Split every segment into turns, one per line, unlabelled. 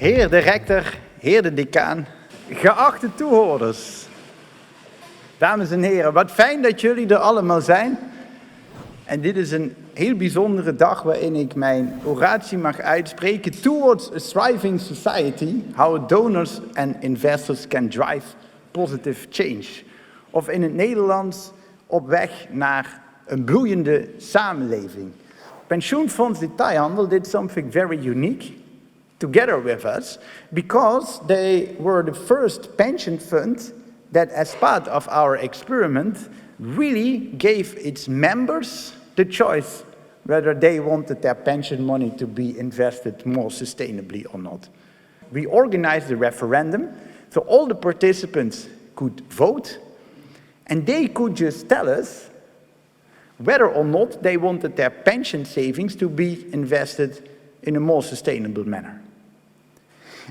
Heer de rector, heer de decaan, geachte toehoorders. Dames en heren, wat fijn dat jullie er allemaal zijn. En dit is een heel bijzondere dag waarin ik mijn oratie mag uitspreken. Towards a thriving society, how donors and investors can drive positive change. Of in het Nederlands, op weg naar een bloeiende samenleving. Pensioenfonds Detailhandel did something very unique together with us, because they were the first pension fund that, as part of our experiment, really gave its members the choice whether they wanted their pension money to be invested more sustainably or not. We organized a referendum, so all the participants could vote, and they could just tell us whether or not they wanted their pension savings to be invested in a more sustainable manner.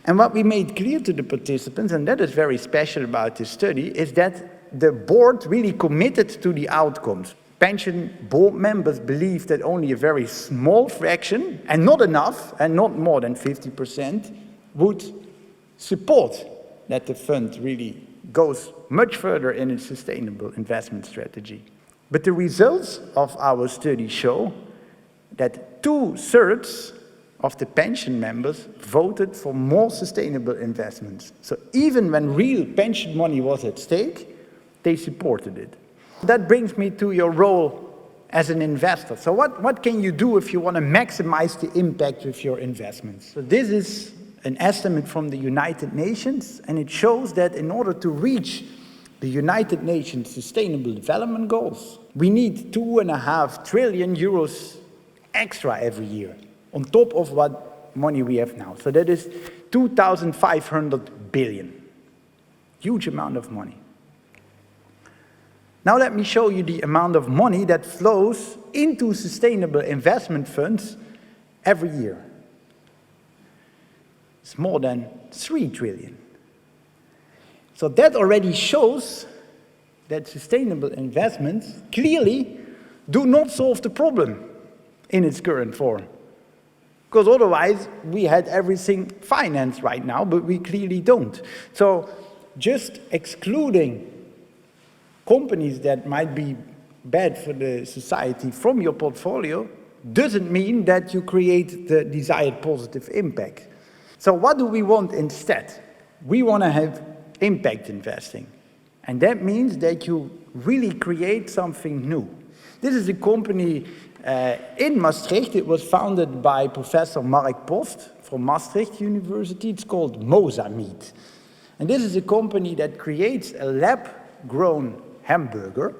And what we made clear to the participants, and that is very special about this study, is that the board really committed to the outcomes. Pension board members believe that only a very small fraction, and not enough, and not more than 50%, would support that the fund really goes much further in its sustainable investment strategy. But the results of our study show that 2/3 of the pension members voted for more sustainable investments. So even when real pension money was at stake, they supported it. That brings me to your role as an investor. So what can you do if you want to maximize the impact with your investments? So this is an estimate from the United Nations, and it shows that in order to reach the United Nations Sustainable Development Goals, we need 2.5 trillion euros extra every year, on top of what money we have now. So that is 2,500 billion. Huge amount of money. Now let me show you the amount of money that flows into sustainable investment funds every year. It's more than 3 trillion. So that already shows that sustainable investments clearly do not solve the problem in its current form. Because otherwise we had everything financed right now, but we clearly don't. So just excluding companies that might be bad for the society from your portfolio doesn't mean that you create the desired positive impact. So what do we want instead? We want to have impact investing. And that means that you really create something new. This is a company in Maastricht. It was founded by Professor Mark Post from Maastricht University. It's called Meat. And this is a company that creates a lab-grown hamburger.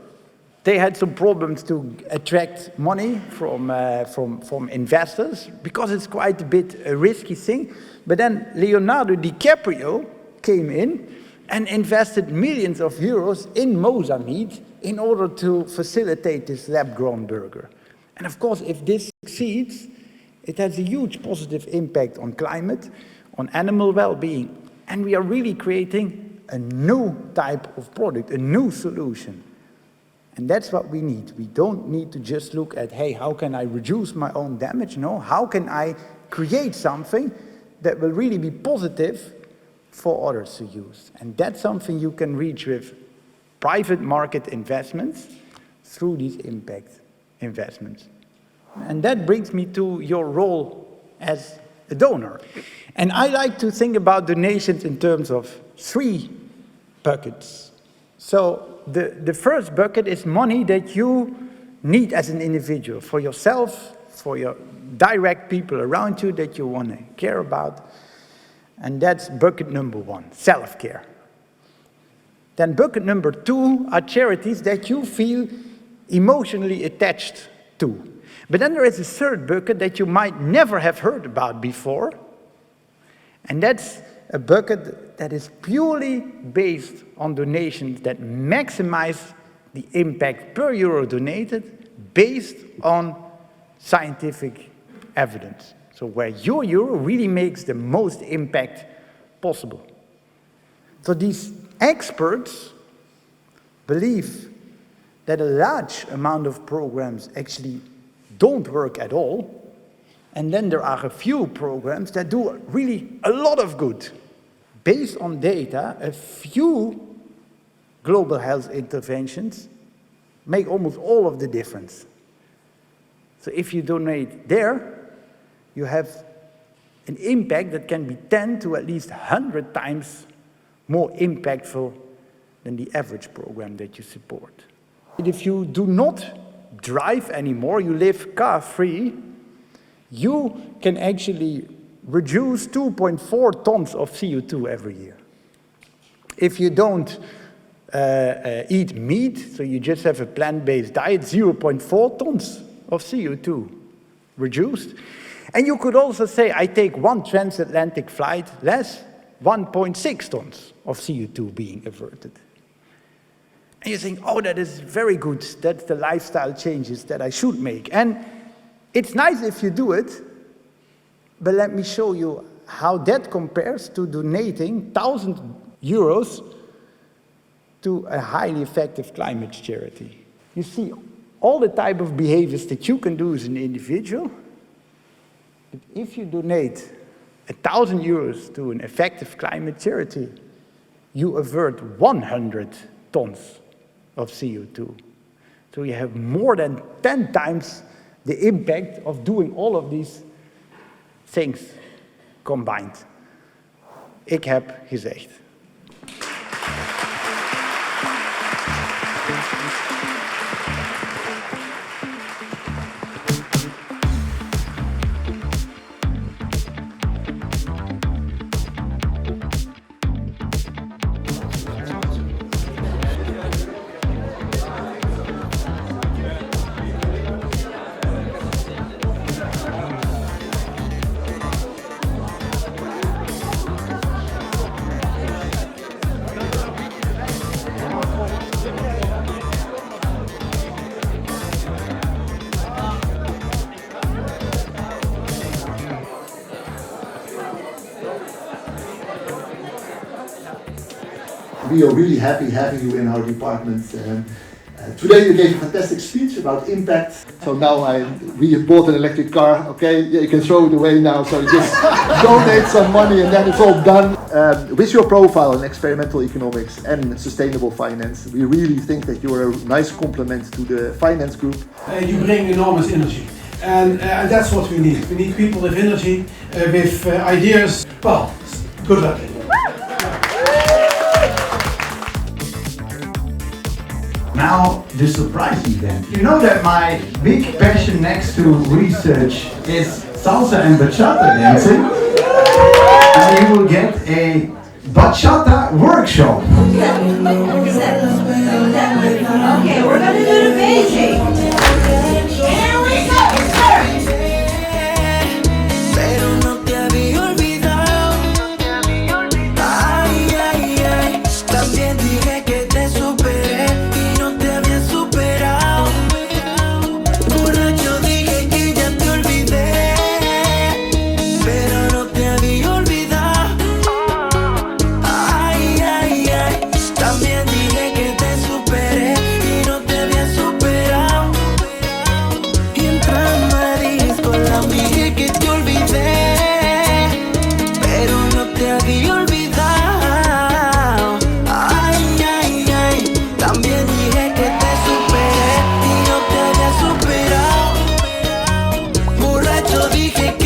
They had some problems to attract money from investors because it's quite a bit a risky thing. But then Leonardo DiCaprio came in and invested millions of euros in Meat in order to facilitate this lab-grown burger. And of course, if this succeeds, it has a huge positive impact on climate, on animal well-being. And we are really creating a new type of product, a new solution. And that's what we need. We don't need to just look at, hey, how can I reduce my own damage? No, how can I create something that will really be positive for others to use? And that's something you can reach with private market investments through these impact investments. And that brings me to your role as a donor. And I like to think about donations in terms of 3 buckets. So the first bucket is money that you need as an individual, for yourself, for your direct people around you that you want to care about. And that's bucket number 1, self-care. Then bucket number 2 are charities that you feel emotionally attached to. But then there is a third bucket that you might never have heard about before. And that's a bucket that is purely based on donations that maximize the impact per euro donated based on scientific evidence. So where your euro really makes the most impact possible. So these experts believe that a large amount of programs actually don't work at all, And then there are a few programs that do really a lot of good. Based on data, a few global health interventions make almost all of the difference. So if you donate there, you have an impact that can be 10 to at least 100 times more impactful than the average program that you support. And if you do not drive anymore, you live car-free, you can actually reduce 2.4 tons of CO2 every year. If you don't eat meat, so you just have a plant-based diet, 0.4 tons of CO2 reduced. And you could also say, I take one transatlantic flight less, 1.6 tons of CO2 being averted. And you think, oh, that is very good. That's the lifestyle changes that I should make. And it's nice if you do it, but let me show you how that compares to donating 1,000 euros to a highly effective climate charity. You see all the type of behaviors that you can do as an individual, but if you donate 1,000 euros to an effective climate charity, you avert 100 tons of CO2. So you have more than 10 times the impact of doing all of these things combined. Ik heb gezegd.
We are really happy having you in our department. Today you gave a fantastic speech about impact. So now we bought an electric car. Okay, yeah, you can throw it away now. So just donate some money and then it's all done. With your profile in experimental economics and sustainable finance, we really think that you're a nice complement to the finance group.
You bring enormous energy. And that's what we need. We need people with energy, with ideas. Well, good luck.
Now, the surprise event. You know that my big passion next to research is salsa and bachata dancing. And you will get a bachata workshop.
Okay, we're going to do the basics. Here we go, sir. Dije que